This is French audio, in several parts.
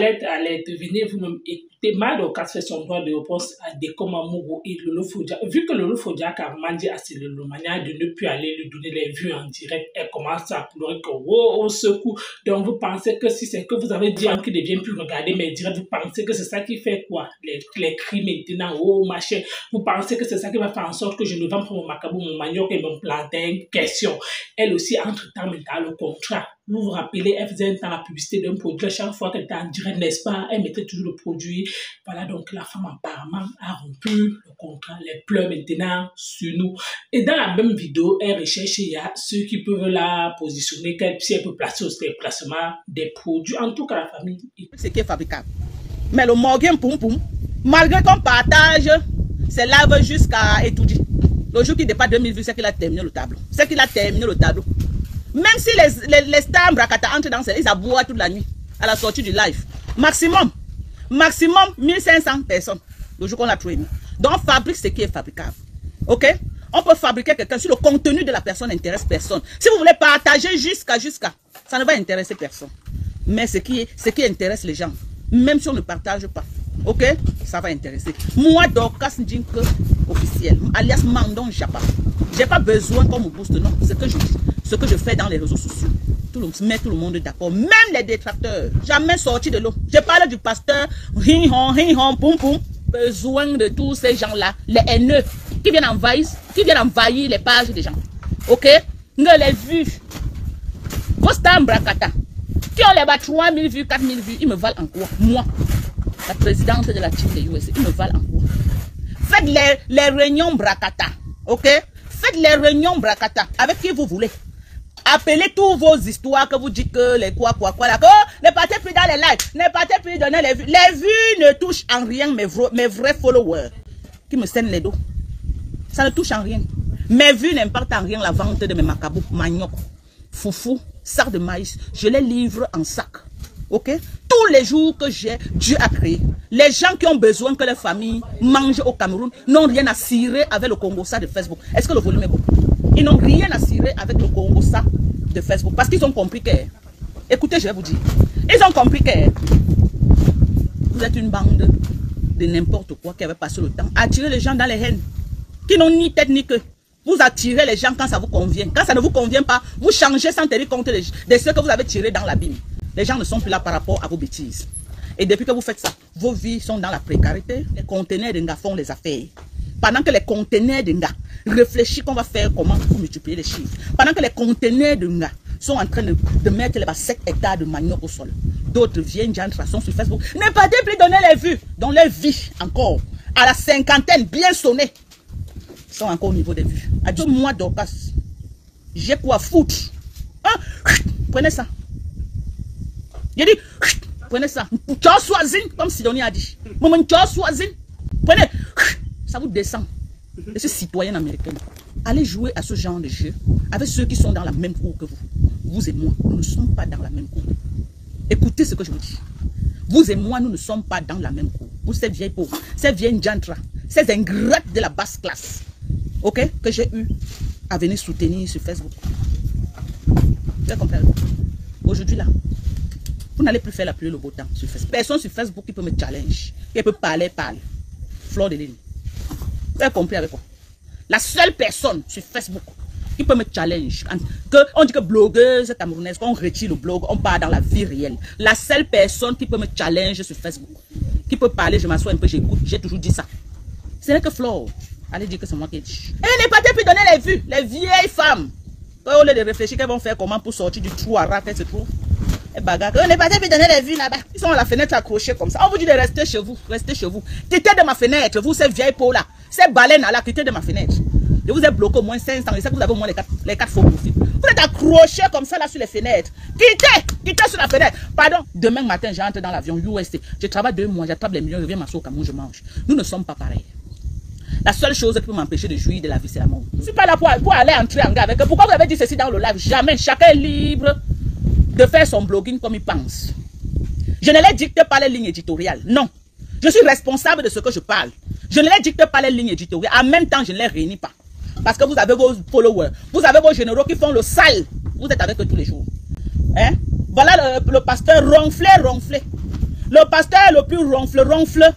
alerte, venez vous-même écouter. Madoka fait son droit de réponse à Dekomamogo et Lolo Fodia. Vu que Lolo Fodia a mandé à Lolo Mania de ne plus aller lui donner les vues en direct, elle commence à pleurer que wow, au secours. Donc vous pensez que si c'est que vous avez dit qu'il ne vient plus regarder mes directs, vous pensez que c'est ça qui fait quoi? Les cris maintenant, oh machin. Vous pensez que c'est ça qui va faire en sorte que je ne vends pas mon macabou, mon manioc et mon plantain? Question. Elle aussi, entre-temps, maintenant, le contrat. Vous vous rappelez, elle faisait un temps la publicité d'un produit. Chaque fois qu'elle était en direct, n'est-ce pas, elle mettait toujours le produit. Voilà, donc la femme apparemment a rompu le contrat. Les pleurs maintenant sur nous. Et dans la même vidéo, elle recherche, il y a ceux qui peuvent la positionner, si elle peut placer aussi les placements des produits. En tout cas, la famille. C'est qui est fabricable. Mais le morgan poum poum, malgré qu'on partage, c'est lave jusqu'à étudier. Le jour qui dépasse 2000 vues, c'est qu'il a terminé le tableau. C'est qu'il a terminé le tableau. Même si les stars Brakata entrent dans ces, ils aboient toute la nuit à la sortie du live. Maximum 1500 personnes. Le jour qu'on a trouvé. Donc on fabrique ce qui est fabricable. Ok? On peut fabriquer quelqu'un si le contenu de la personne n'intéresse personne. Si vous voulez partager jusqu'à, ça ne va intéresser personne. Mais ce qui intéresse les gens, même si on ne partage pas, ok, ça va intéresser. Moi, Dorcas Ndjinke officiel, alias Mandon Japa, j'ai pas besoin qu'on me booste, non. Ce que je fais dans les réseaux sociaux, met tout le monde d'accord, même les détracteurs, jamais sorti de l'eau. Je parle du pasteur, poum poum, besoin de tous ces gens-là, les haineux, qui viennent envahir les pages des gens. Ok, ne les vues. Vos stars Brakata, qui ont les 3000 vues, 4000 vues, ils me valent en quoi? Moi, la présidente de la team des USA, ils me valent en quoi? Faites les réunions Brakata, ok? Faites les réunions Brakata avec qui vous voulez. Appelez tous vos histoires que vous dites que les quoi, là, que ne partez plus dans les lives, ne partez plus donner les vues. Les vues ne touchent en rien mes vrais followers qui me saignent les dos. Ça ne touche en rien. Mes vues n'importent en rien la vente de mes macabous, manioc, foufou, sac de maïs. Je les livre en sac. Ok? Tous les jours que j'ai, Dieu a créé. Les gens qui ont besoin que les familles mangent au Cameroun n'ont rien à cirer avec le Congo ça de Facebook. Est-ce que le volume est bon? Ils n'ont rien à cirer avec le Congo ça de Facebook. Parce qu'ils ont compris que... Écoutez, je vais vous dire. Ils ont compris que... Vous êtes une bande de n'importe quoi qui avait passé le temps à attirer les gens dans les haines. Qui n'ont ni tête ni queue. Vous attirez les gens quand ça vous convient. Quand ça ne vous convient pas, vous changez sans tenir compte de ceux que vous avez tirés dans l'abîme. Les gens ne sont plus là par rapport à vos bêtises. Et depuis que vous faites ça, vos vies sont dans la précarité. Les conteneurs de gars font les affaires. Pendant que les conteneurs de gars réfléchissent qu'on va faire comment pour multiplier les chiffres. Pendant que les conteneurs de gars sont en train de mettre les 7 hectares de manioc au sol. D'autres viennent, j'entre sur Facebook. Ne pas plus donner les vues. Dans les vies encore, à la cinquantaine, bien sonnées, sont encore au niveau des vues. À tout moi, Dorcas, j'ai quoi foutre. Hein? Prenez ça. J'ai dit, prenez ça. Comme Sidonie a dit. Prenez. Ça vous descend. Et ce citoyen américain. Allez jouer à ce genre de jeu avec ceux qui sont dans la même cour que vous. Vous et moi, nous ne sommes pas dans la même cour. Écoutez ce que je vous dis. Vous et moi, nous ne sommes pas dans la même cour. Vous, ces vieilles pauvres, ces vieilles jantra, ces ingrates de la basse classe, ok, que j'ai eu à venir soutenir sur Facebook. Vous comprenez? Aujourd'hui, là, vous n'allez plus faire la pluie le beau temps sur Facebook. Personne sur Facebook qui peut me challenge, qui peut parler. Fleur de ligne. Vous avez compris avec quoi? La seule personne sur Facebook qui peut me challenge, on dit que blogueuse camerounaise, qu'on retire le blog, on part dans la vie réelle. La seule personne qui peut me challenge sur Facebook, qui peut parler, je m'assois un peu, j'écoute, j'ai toujours dit ça. Ce n'est que Flore. Allez dire que c'est moi qui ai dit. Et n'est pas plus donner les vues, les vieilles femmes. Au lieu de réfléchir qu'elles vont faire comment pour sortir du trou à rat qu'elles se trouvent. Et bagarre. On n'est pas plus donner les vues là-bas. Ils sont à la fenêtre accrochés comme ça. On vous dit de rester chez vous. Restez chez vous. Quittez de ma fenêtre. Vous, ces vieilles peaux là. Ces baleines là, quittez de ma fenêtre. Je vous ai bloqué au moins 500. Je sais que vous avez au moins les 4 faux profils. Vous êtes accrochés comme ça là sur les fenêtres. Quittez sur la fenêtre. Pardon. Demain matin, j'entre dans l'avion UST. Je travaille 2 mois. J'attrape les millions. Je viens m'asseoir au Cameroun. Je mange. Nous ne sommes pas pareils. La seule chose qui peut m'empêcher de jouir de la vie, c'est la mort. Je ne suis pas là pour aller entrer en guerre avec eux. Pourquoi vous avez dit ceci dans le live? Jamais. Chacun est libre de faire son blogging comme il pense. Je ne les dicte pas les lignes éditoriales. Non. Je suis responsable de ce que je parle. Je ne les dicte pas les lignes éditoriales. En même temps, je ne les réunis pas. Parce que vous avez vos followers. Vous avez vos généraux qui font le sale. Vous êtes avec eux tous les jours. Hein? Voilà le pasteur ronflé. Le pasteur le plus ronfle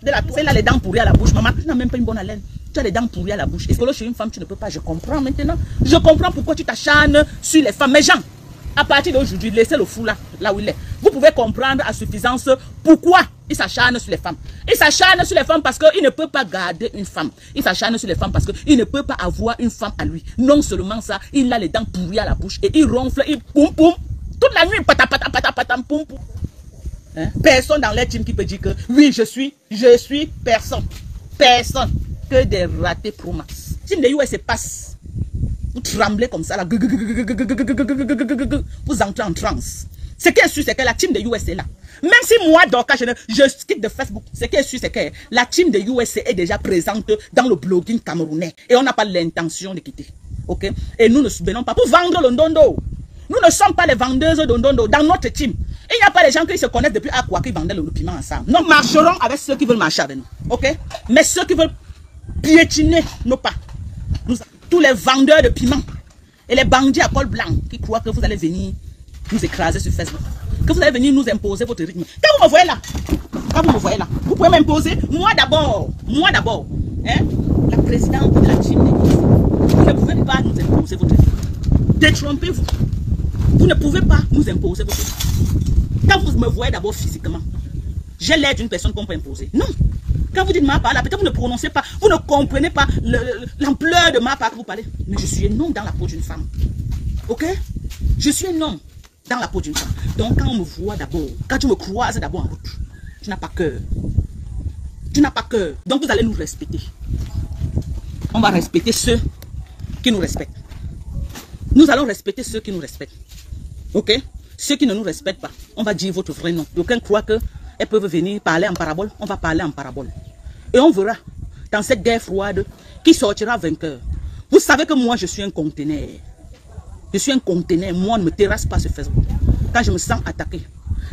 de la tour. C'est là les dents pourries à la bouche. Maman, tu n'as même pas une bonne haleine. Tu as les dents pourries à la bouche. Est-ce que chez une femme, tu ne peux pas? Je comprends maintenant. Je comprends pourquoi tu t'acharnes sur les femmes. Mais Jean, à partir d'aujourd'hui, laissez le fou là où il est. Vous pouvez comprendre à suffisance pourquoi il s'acharne sur les femmes. Il s'acharne sur les femmes parce qu'il ne peut pas garder une femme. Il s'acharne sur les femmes parce qu'il ne peut pas avoir une femme à lui. Non seulement ça, il a les dents pourries à la bouche et il ronfle, il poum poum. Toute la nuit, patam poum poum. Hein? Personne dans les teams qui peut dire que oui, je suis personne. Personne. Que des ratés pro max. Team de US se passe. Vous tremblez comme ça là. Vous entrez en transe. Ce qui est sûr, c'est que la team de US est là. Même si moi, Dorcas, je quitte de Facebook, ce qui est sûr, c'est que la team de US est déjà présente dans le blogging camerounais. Et on n'a pas l'intention de quitter. Ok? Et nous ne subvenons pas pour vendre le ndondo. Nous ne sommes pas les vendeuses de ndondo. Dans notre team, il n'y a pas des gens qui se connaissent depuis Aqua qui vendaient le piment ensemble. Nous marcherons avec ceux qui veulent marcher avec nous. Ok? Mais ceux qui veulent piétiner nos pas. Tous les vendeurs de piment et les bandits à col blanc qui croient que vous allez venir nous écraser sur Facebook. Que vous allez venir nous imposer votre rythme. Quand vous me voyez là, vous pouvez m'imposer. Moi d'abord, hein, la présidente de la team. Vous ne pouvez pas nous imposer votre rythme. Détrompez-vous. Vous ne pouvez pas nous imposer votre rythme. Quand vous me voyez d'abord physiquement, j'ai l'air d'une personne qu'on peut imposer. Non. Quand vous dites ma part, peut-être vous ne prononcez pas, vous ne comprenez pas l'ampleur de ma part que vous parlez. Mais je suis un homme dans la peau d'une femme. Ok? Je suis un homme dans la peau d'une femme. Donc quand on me voit d'abord, quand tu me croises d'abord en route, tu n'as pas cœur. Tu n'as pas cœur. Donc vous allez nous respecter. On va respecter ceux qui nous respectent. Nous allons respecter ceux qui nous respectent. Ok? Ceux qui ne nous respectent pas, on va dire votre vrai nom. Aucun croit que elles peuvent venir parler en parabole, on va parler en parabole. Et on verra, dans cette guerre froide, qui sortira vainqueur. Vous savez que moi, je suis un conteneur. Je suis un conteneur. Moi, on ne me terrasse pas sur Facebook. Quand je me sens attaqué,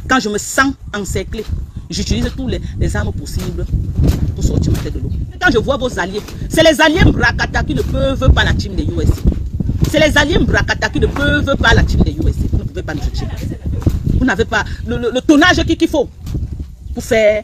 quand je me sens encerclé, j'utilise tous les armes possibles pour sortir ma tête de l'eau. Quand je vois vos alliés, c'est les alliés Mbrakata qui ne peuvent pas la team des USA. C'est les alliés Mbrakata qui ne peuvent pas la team des USA. Vous ne pouvez pas nous team. Vous n'avez pas le tonnage qu'il faut pour faire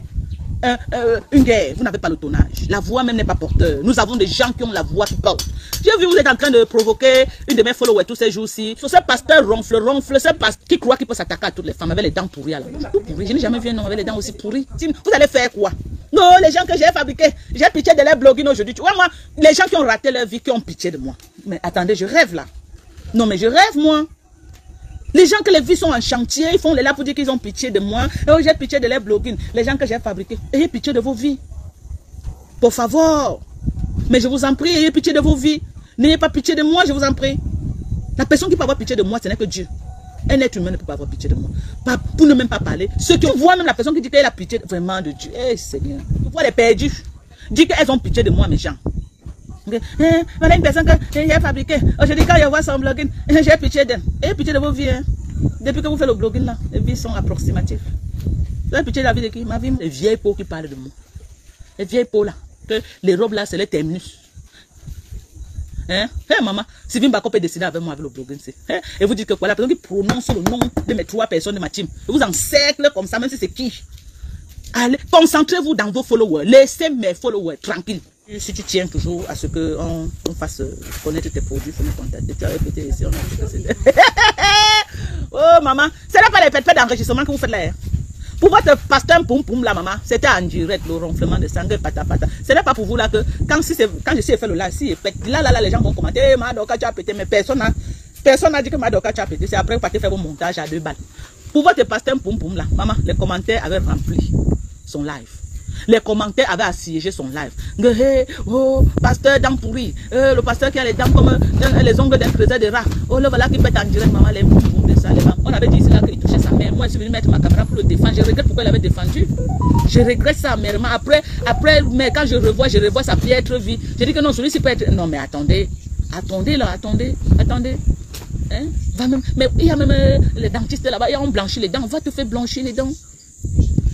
une guerre. Vous n'avez pas le tonnage. La voix même n'est pas porteur. Nous avons des gens qui ont la voix qui porte. J'ai vu vous êtes en train de provoquer une de mes followers tous ces jours-ci. Ce pasteur ronfle, ce pasteur qui croit qu'il peut s'attaquer à toutes les femmes avec les dents pourries à la bouche. Tout pourri. Je n'ai jamais vu un homme avec les dents aussi pourries. Vous allez faire quoi? Non, les gens que j'ai fabriqués, j'ai pitié de leur blogging aujourd'hui. Tu vois, moi, les gens qui ont raté leur vie, qui ont pitié de moi. Mais attendez, je rêve là. Non, mais je rêve, moi. Les gens que les vies sont en chantier, ils font les là pour dire qu'ils ont pitié de moi. Oh, j'ai pitié de les blogging. Les gens que j'ai fabriqués, ayez pitié de vos vies. Por favor. Mais je vous en prie, ayez pitié de vos vies. N'ayez pas pitié de moi, je vous en prie. La personne qui peut avoir pitié de moi, ce n'est que Dieu. Un être humain ne peut pas avoir pitié de moi. Pas, pour ne même pas parler. Ceux qui voient même la personne qui dit qu'elle a pitié vraiment de Dieu. Eh Seigneur. Vous voyez les perdus. Dis qu'elles ont pitié de moi, mes gens. Voilà une personne que j'ai fabriquée. Aujourd'hui, quand je vois son blogging, j'ai pitié d'elle. Ayez pitié de vos vies. Hein. Depuis que vous faites le blogging là, les vies sont approximatives. Vous avez pitié de la vie de qui? Ma vie, les vieilles peaux qui parlent de moi. Les vieilles peaux là. Que les robes là, c'est les terminus. Hein? Hey, maman, Sylvie Mbako peut décider avec moi avec le blogging. Hein? Et vous dites que quoi, la personne qui prononce le nom de mes 3 personnes de ma team, vous encercle comme ça, même si c'est qui. Allez, concentrez-vous dans vos followers. Laissez mes followers tranquilles. Si tu tiens toujours à ce qu'on fasse connaître tes produits, il faut me contacter. Tu as répété ici, on a dit que c'était... Oh maman, ce n'est pas les pètes d'enregistrement que vous faites là. Hein? Pour votre pasteur poum poum là, maman, c'était en direct, le ronflement de sang, pata pata. Ce n'est pas pour vous là que, quand je sais faire le là, si là, les gens vont commenter, hey, Madoka, tu as pété, mais personne n'a dit que Madoka, tu as pété. C'est après que vous partez faire vos montages à 2 balles. Pour votre pasteur poum poum là, maman, les commentaires avaient rempli son live. Les commentaires avaient assiégé son live. Hey, oh, pasteur dents pourries. Le pasteur qui a les dents comme les ongles d'un trésor de rat. Oh, le voilà qui pète en direct, maman, les poum de ça. On avait dit ici là qu'il touchait sa mère. Moi, je suis venu mettre ma caméra pour le défendre. Je regrette pourquoi il avait défendu. Je regrette ça amèrement. Après, mais quand je revois sa piètre vie. Je dis que non, celui-ci peut être. Non, mais attendez. Attendez là, attendez. Hein? Mais il y a même les dentistes là-bas. Ils ont blanchi les dents. Va te faire blanchir les dents.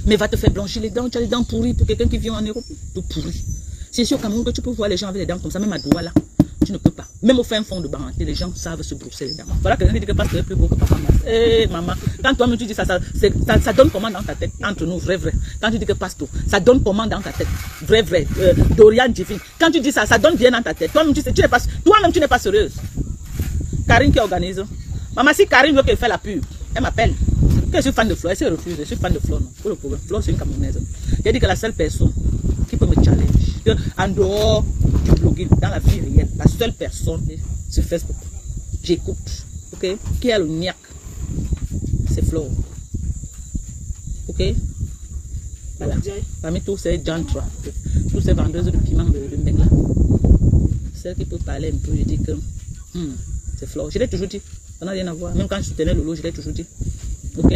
Mais va te faire blanchir les dents. Tu as les dents pourries pour quelqu'un qui vient en Europe. Tout pourri. C'est sûr, au Cameroun, que tu peux voir les gens avec les dents comme ça, même à Douala. Tu ne peux pas. Même au fin fond de Baranté, les gens savent se brosser les dents. Voilà quelqu'un qui dit que pasteur est plus beau que papa. Eh, maman, quand toi-même tu dis ça, ça donne comment dans ta tête? Entre nous, vrai. Quand tu dis que pasteur, ça donne comment dans ta tête? Vrai. Dorian Divine. Quand tu dis ça, ça donne bien dans ta tête. Toi-même, tu n'es pas sérieuse. Karine qui organise. Maman, si Karine veut qu'elle fasse la pub, elle m'appelle. Je suis fan de Flo, elle se refuse. Je suis fan de Flo, non. Pour le problème. Flo, c'est une Camerounaise. J'ai dit que la seule personne qui peut me challenge, en dehors du blogging, dans la vie réelle, la seule personne sur Facebook, j'écoute, ok, qui a le niaque, c'est Flo. Ok? Voilà. Parmi tous ces jantres, tous ces vendeuses de piment de Mbengla, celle qui peut parler un peu, je dis que c'est Flo. Je l'ai toujours dit. Ça n'a rien à voir. Même quand je soutenais Lolo, je l'ai toujours dit. Ok?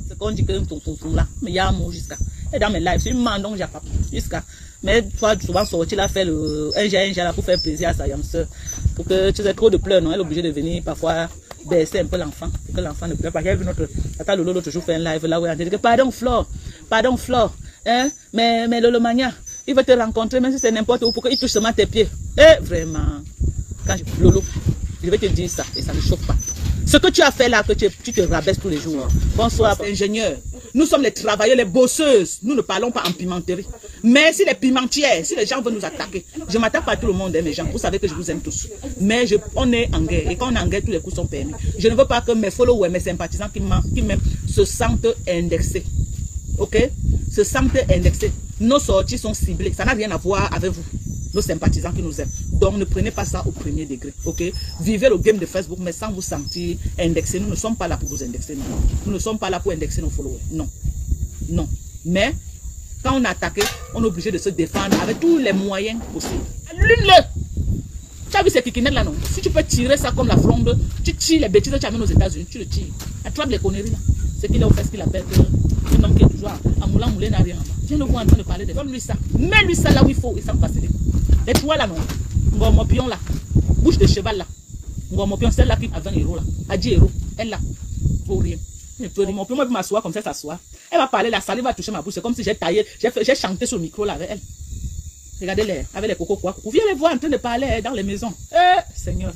C'est qu'on dit que ton là, mais il y a un mot jusqu'à. Et dans mes lives, c'est une mandon, j'ai pas. Jusqu'à. Mais toi, souvent sorti là, faire le 1G là pour faire plaisir à sa youngster. Pour que tu aies trop de pleurs, non? Elle est obligée de venir parfois baisser un peu l'enfant. Pour que l'enfant ne pleure pas. J'ai vu notre tata Lolo l'autre jour faire un live là où elle a dit que pardon, Flore. Hein? Mais Lolo Mania, il veut te rencontrer, même si c'est n'importe où, pour qu'il touche seulement tes pieds. Eh, vraiment. Lolo, je vais te dire ça et ça ne chauffe pas. Ce que tu as fait là, que tu te rabaisses tous les jours. Bonsoir, ingénieur. Nous sommes les travailleurs, les bosseuses. Nous ne parlons pas en pimenterie. Mais si les pimentières, si les gens veulent nous attaquer, je ne m'attaque pas à tout le monde, hein, mes gens. Vous savez que je vous aime tous. Mais on est en guerre. Et quand on est en guerre, tous les coups sont permis. Je ne veux pas que mes followers, mes sympathisants qui m'aiment se sentent indexés. Ok? Se sentent indexés. Nos sorties sont ciblées. Ça n'a rien à voir avec vous. Nos sympathisants qui nous aiment. Donc ne prenez pas ça au premier degré. Ok? Vivez le game de Facebook, mais sans vous sentir indexé. Nous ne sommes pas là pour vous indexer. Non. Nous ne sommes pas là pour indexer nos followers. Non. Non. Mais quand on est attaqué, on est obligé de se défendre avec tous les moyens possibles. Allume-le! Tu as vu ces piquinettes là, non? Si tu peux tirer ça comme la fronde, tu tires les bêtises que tu amènes aux États-Unis, tu le tires. Attrape les conneries là. C'est qu'il a fait ce qu'il appelle un homme qui est toujours à moulin n'a rien. Viens le voir en train de parler de. Donne-lui ça. Mets-lui ça là où il faut et ça me facilite. Les trois là, non? Ngomopion là. Bouche de cheval là. Ngomopion, celle là qui a 20 euros là. A 10 euros. Elle là. Faut rien. Je peux dire, moi, je vais m'asseoir comme ça, s'asseoir. Elle va parler, la salive va toucher ma bouche. C'est comme si j'ai taillé, j'ai chanté sur le micro là avec elle. Regardez-les, avec les cocos quoi. Vous viens les voir en train de parler dans les maisons. Seigneur,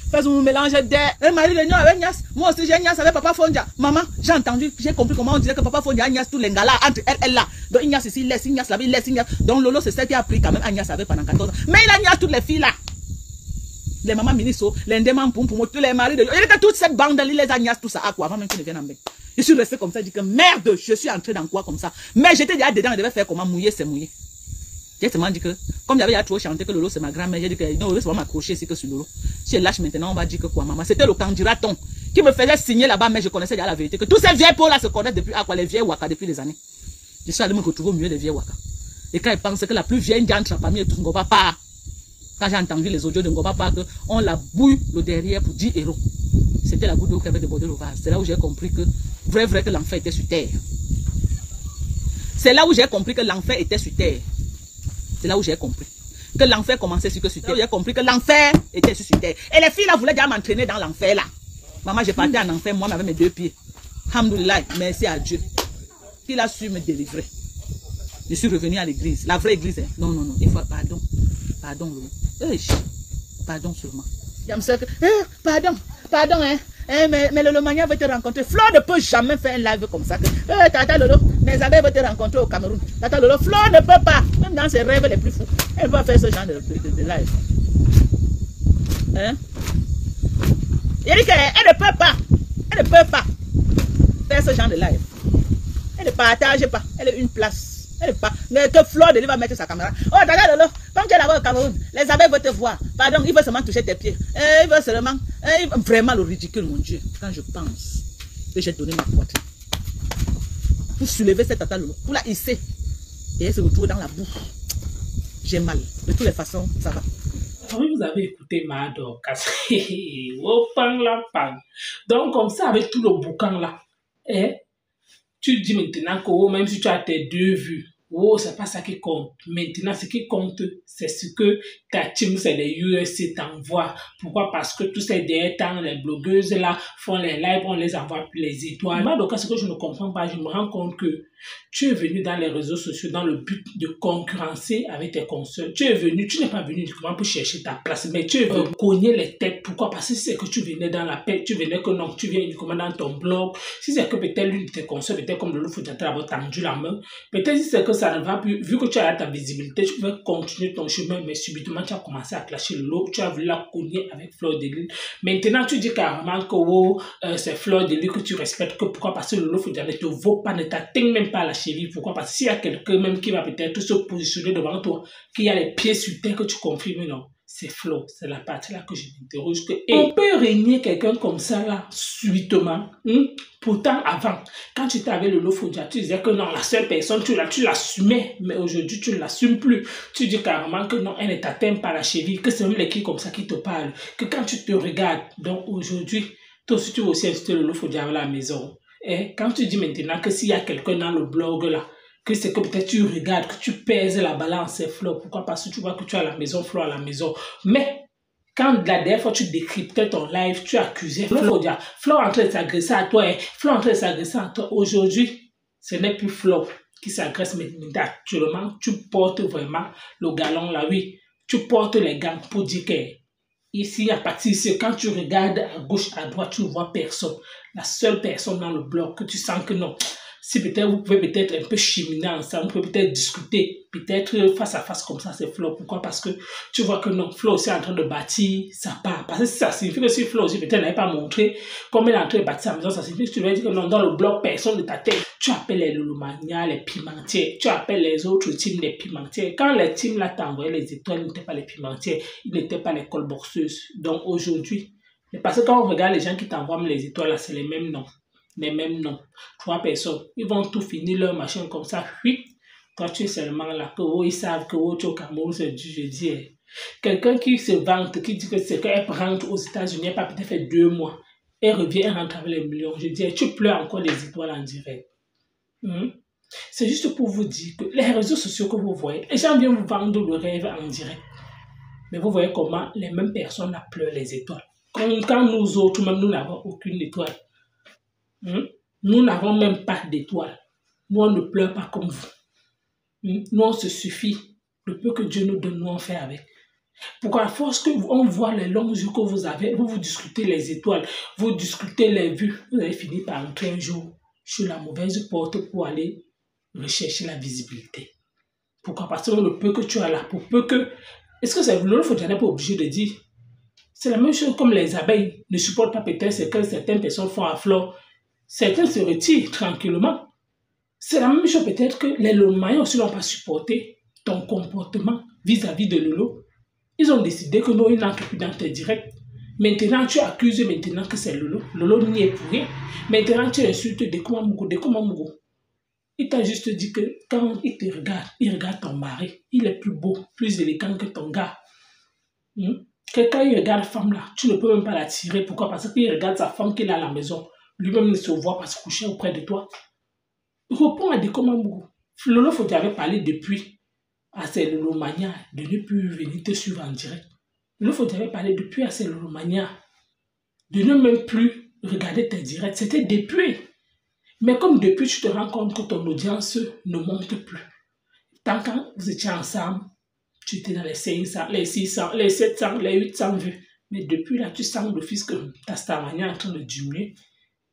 fais-vous me mélanger des mari de Nyon avec Nias. Moi aussi j'ai Nias avec Papa Fondia. Maman, j'ai entendu, j'ai compris comment on disait que Papa Fondia a Nias tous les gars là, entre elle là. Donc Nias ici, laisse Nias là, il laisse Nias. Donc Lolo c'est celle qui a pris quand même Nias avec pendant 14 ans. Mais il a Nias toutes les filles là. Les mamans ministres, les ndemans pour tous les maris de. Il y a toute cette bande là, il les a Nias tout ça à quoi avant même qu'ils ne viennent en bain. Je suis resté comme ça, je dis que merde, je suis entré dans quoi comme ça. Mais j'étais déjà dedans, je devais faire comment mouiller, c'est mouiller. J'ai seulement dit que, comme j'avais trop chanté que Lolo c'est ma grand-mère, j'ai dit que non, Lolo c'est pas m'accrocher ici que sur Lolo. Si elle lâche maintenant, on va dire que quoi, maman. C'était le candidaton qui me faisait signer là-bas, mais je connaissais déjà la vérité. Que tous ces vieilles peaux là se connaissent depuis, à quoi, les vieilles waka depuis des années. Je suis allé me retrouver au milieu des vieilles waka. Et quand ils pensent que la plus vieille diantre parmi eux tous, Ngoba pas. Quand j'ai entendu les audios de Ngoba pas, on la bouille le derrière pour 10 euros. C'était la goutte d'eau qui avait débordé le vase. C'est là où j'ai compris que, vrai que l'enfer était sur terre. C'est là où j'ai compris que l'enfer était sur terre. C'est là où j'ai compris que l'enfer commençait sur terre. J'ai compris que l'enfer était sur terre. Et les filles là voulaient déjà m'entraîner dans l'enfer là. Maman, j'ai parti en enfer, moi, avec mes 2 pieds. Alhamdoulilah, merci à Dieu. Il a su me délivrer. Je suis revenu à l'église. La vraie église. Hein. Non, il faut pardon. Pardon, pardon seulement. Pardon, hein. Mais Lolo Mania veut te rencontrer. Flo ne peut jamais faire un live comme ça. Tata Lolo, mes amis veut te rencontrer au Cameroun. Tata Lolo, Flo ne peut pas. Même dans ses rêves les plus fous. Elle va faire ce genre de live. Hein? Il dit qu'elle ne peut pas. Elle ne peut pas faire ce genre de live. Elle ne partage pas. Elle est une place. Elle n'est pas. Mais que Flo de lui va mettre sa caméra. Oh, Tata Lolo, comme tu es là-bas au Cameroun, les abeilles veulent te voir. Pardon, il veut seulement toucher tes pieds. Il veut seulement. Vraiment le ridicule, mon Dieu. Quand je pense que j'ai donné ma poitrine pour soulever cette Tata Lolo, pour la hisser, et elle se retrouve dans la boue. J'ai mal. De toutes les façons, ça va. Oui, vous avez écouté Mado Kassé. Donc, comme ça, avec tout le boucan là, tu dis maintenant que même si tu as tes 2 vues, Oh, c'est pas ça qui compte. Maintenant, ce qui compte, c'est ce que ta team, c'est les USC t'envoie. Pourquoi? Parce que tous ces derniers temps, les blogueuses là font les lives, on les envoie plus les étoiles. Moi, donc, ce que je ne comprends pas, je me rends compte que tu es venu dans les réseaux sociaux dans le but de concurrencer avec tes consoeurs. Tu es venu, tu n'es pas venu uniquement pour chercher ta place, mais tu es venu cogner les têtes. Pourquoi? Parce que si c'est que tu venais dans la paix, tu venais que non, tu viens uniquement dans ton blog. Si c'est que peut-être l'une de tes consoeurs, peut-être comme le Foudiata avoir tendu la main, peut-être si c'est que ça ne va plus, vu que tu as ta visibilité, tu peux continuer ton chemin, mais subitement tu as commencé à clasher l'eau, tu as voulu la cogner avec Fleur de Lys. Maintenant, tu dis carrément que oh, c'est Fleur de Lys que tu respectes. Que pourquoi? Parce que le Foudiata ne te vaut pas, ne t'atteint même pas à la cheville. Pourquoi? Parce que s'il y a quelqu'un même qui va peut-être se positionner devant toi, qui a les pieds sur terre, que tu confirmes, non, c'est Flo. C'est la partie là que je m'interroge. On peut régner quelqu'un comme ça là, subitement. Pourtant, avant, quand tu étais avec le Lofoudia, tu disais que non, la seule personne, tu l'assumais, mais aujourd'hui, tu ne l'assumes plus. Tu dis carrément que non, elle ne t'atteint pas la cheville, que c'est même l'équipe comme ça qui te parle, que quand tu te regardes, donc aujourd'hui, toi aussi, tu veux aussi inciter le Lofoudia à la maison. Et quand tu dis maintenant que s'il y a quelqu'un dans le blog là, que c'est que peut-être tu regardes, que tu pèses la balance, c'est Flo. Pourquoi? Parce que tu vois que tu as la maison, Flo à la maison. Mais quand la dernière fois tu décryptais ton live, tu accusais Flo. Flo en train de s'agresser à toi, Flo en train de s'agresser à toi. Aujourd'hui, ce n'est plus Flo qui s'agresse, mais actuellement, tu portes vraiment le galon là, oui. Tu portes les gants pour dire que ici, à partir d'ici, quand tu regardes à gauche, à droite, tu ne vois personne. La seule personne dans le bloc que tu sens que non. Si peut-être vous pouvez peut-être un peu cheminer ensemble, vous pouvez peut-être discuter, peut-être face à face comme ça, c'est Flo. Pourquoi? Parce que tu vois que non, Flo aussi est en train de bâtir sa part. Parce que ça signifie que si Flo aussi peut-être n'avait pas montré comment il est en train de bâtir sa maison, ça signifie que tu vas dire que non, dans le bloc, personne ne t'attend. Tu appelles les Lulumania, les Pimentiers, tu appelles les autres teams, les Pimentiers. Quand les teams là t'envoyaient les étoiles, ils n'étaient pas les Pimentiers, ils n'étaient pas les colboxeuses. Donc aujourd'hui, parce que quand on regarde les gens qui t'envoient les étoiles là, c'est les mêmes noms. Les mêmes noms. 3 personnes. Ils vont tout finir leur machin comme ça. Puis, quand tu es seulement là, que oh, ils savent que oh, tu es au Cameroun, c'est du jeudi. Quelqu'un qui se vante, qui dit que c'est qu'elle rentre aux États-Unis, elle n'a pas peut-être fait 2 mois. Elle revient, elle rentre avec les millions. Je dis, tu pleures encore les étoiles en direct. C'est juste pour vous dire que les réseaux sociaux que vous voyez, les gens viennent vous vendre le rêve en direct. Mais vous voyez comment les mêmes personnes pleurent les étoiles. Quand nous autres, même nous n'avons aucune étoile. Nous n'avons même pas d'étoiles. Nous, on ne pleure pas comme vous. Nous, on se suffit. Le peu que Dieu nous donne, nous, on fait avec. Pourquoi? À force qu'on voit les longs yeux que vous avez, vous discutez les étoiles, vous discutez les vues, vous allez finir par entrer un jour sur la mauvaise porte pour aller rechercher la visibilité. Pourquoi? Parce que le peu que tu as là, pour peu que... Est-ce que c'est le faut pas obligé de dire? C'est la même chose comme les abeilles ne supportent pas peut-être ce que certaines personnes font à flore. Certains se retirent tranquillement. C'est la même chose peut-être que les Lolomaïens aussi n'ont pas supporté ton comportement vis-à-vis de Lolo. Ils ont décidé que non, ils n'entrent plus dans tes directs. Maintenant, tu accuses maintenant que c'est Lolo. Lolo n'y est pour rien. Maintenant, tu insultes Dekuma Mugo. Il t'a juste dit que quand il te regarde, il regarde ton mari. Il est plus beau, plus élégant que ton gars. Quelqu'un il regarde femme là, tu ne peux même pas l'attirer. Pourquoi? Parce qu'il regarde sa femme qu'il a à la maison. Lui-même ne se voit pas se coucher auprès de toi. Réponds à Dekuma Mugo. Lolo Foudia avait parlé depuis à ses Lolomania de ne plus venir te suivre en direct. Lolo Foudia avait parlé depuis à ses Lolomania de ne même plus regarder tes directs. C'était depuis. Mais comme depuis, tu te rends compte que ton audience ne monte plus. Tant quand vous étiez ensemble, tu étais dans les 500, les 600, les 700, les 800 vues. Mais depuis là, tu sens d'office que ta Starmania est en train de diminuer.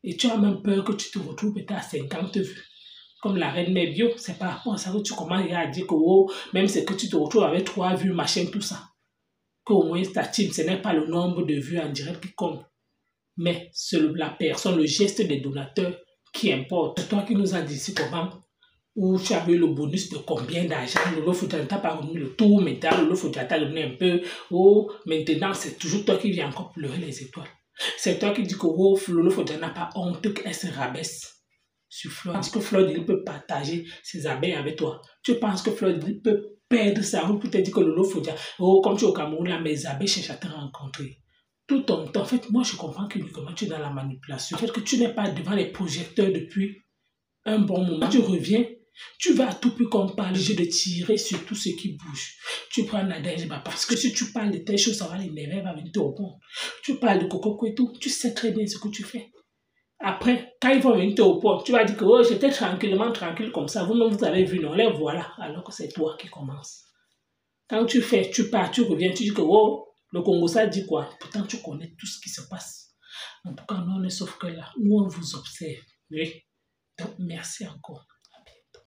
Et tu as même peur que tu te retrouves peut-être à 50 vues. Comme la reine Mébio, c'est par rapport à ça que tu commences à dire que oh, même c'est que tu te retrouves avec 3 vues, machin, tout ça. Qu'au moins ta team, ce n'est pas le nombre de vues en direct qui compte. Mais c'est la personne, le geste des donateurs qui importe. C'est toi qui nous as dit ici comment, où tu as eu le bonus de combien d'argent, Lolo Foudia t'a pas remis le tout, maintenant Lolo Foudia t'a donné un peu, oh, maintenant c'est toujours toi qui viens encore pleurer les étoiles. C'est toi qui dis que oh, Lolo Foudia n'a pas honte qu'elle se rabaisse sur Fleur. Tu penses que Fleur de Lys peut partager ses abeilles avec toi? Tu penses que Fleur de Lys peut perdre sa route pour te dire que Lolo Foudia, oh, comme tu es au Cameroun, là, mes abeilles cherchent à te rencontrer. Tout ton temps, en fait, moi je comprends que comment tu es dans la manipulation. Le fait que tu n'es pas devant les projecteurs depuis un bon moment, tu reviens, Tu vas à tout plus qu'on parle de tirer sur tout ce qui bouge. Tu prends Nadège, parce que si tu parles de telles choses, ça va l'énerver, va venir te répondre. Tu parles de Coco et tout, tu sais très bien ce que tu fais. Après, quand ils vont venir te répondre, tu vas dire que oh, j'étais tranquille comme ça. Vous-même, vous avez vu, non, les voilà, alors que c'est toi qui commence. Quand tu fais, tu pars, tu reviens, tu dis que oh, le Congo, ça dit quoi? Pourtant, tu connais tout ce qui se passe. En tout cas, nous, on est sauf que là, nous, on vous observe. Oui. Donc, merci encore.